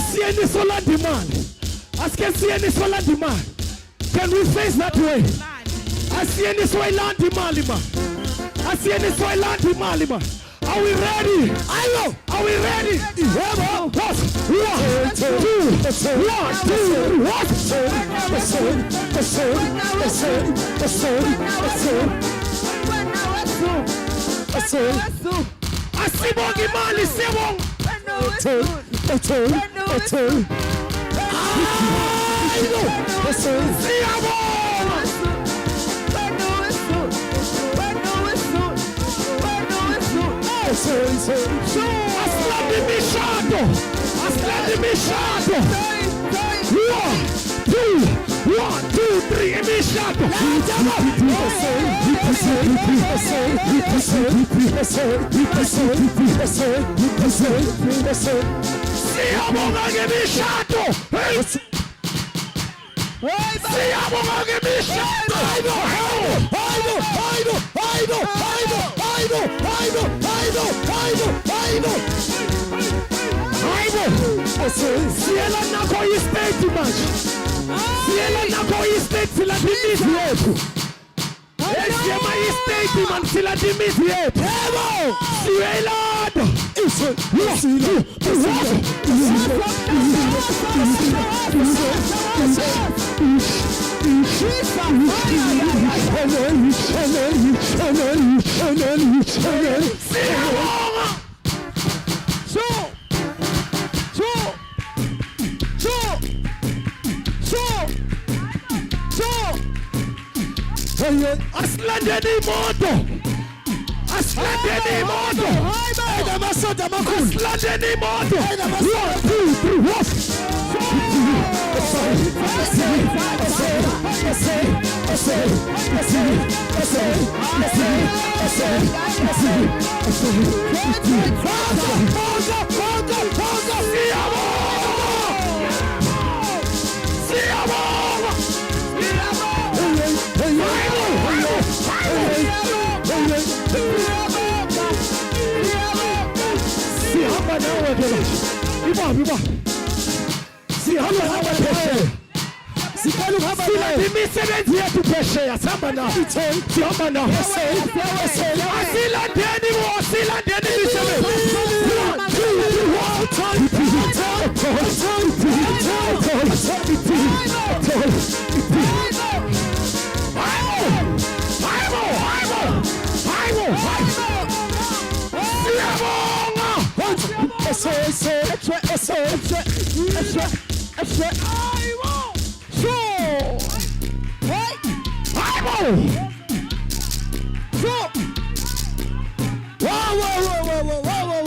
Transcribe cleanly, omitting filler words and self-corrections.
Asieni sola demand. Asieni sola demand. Can we face that way? Asieni sola demand. Asieni sola demand. Are we ready? Are we ready? One, two, Asibongi mali sebong. One, two, three, Ebenezer. Siela nako istate match. Siela nako istate sila dimisi yetu. Siema istate man sila dimisi yetu. Siela do. Aslandeni moto. Aslandeni moto. Aslandeni moto. 5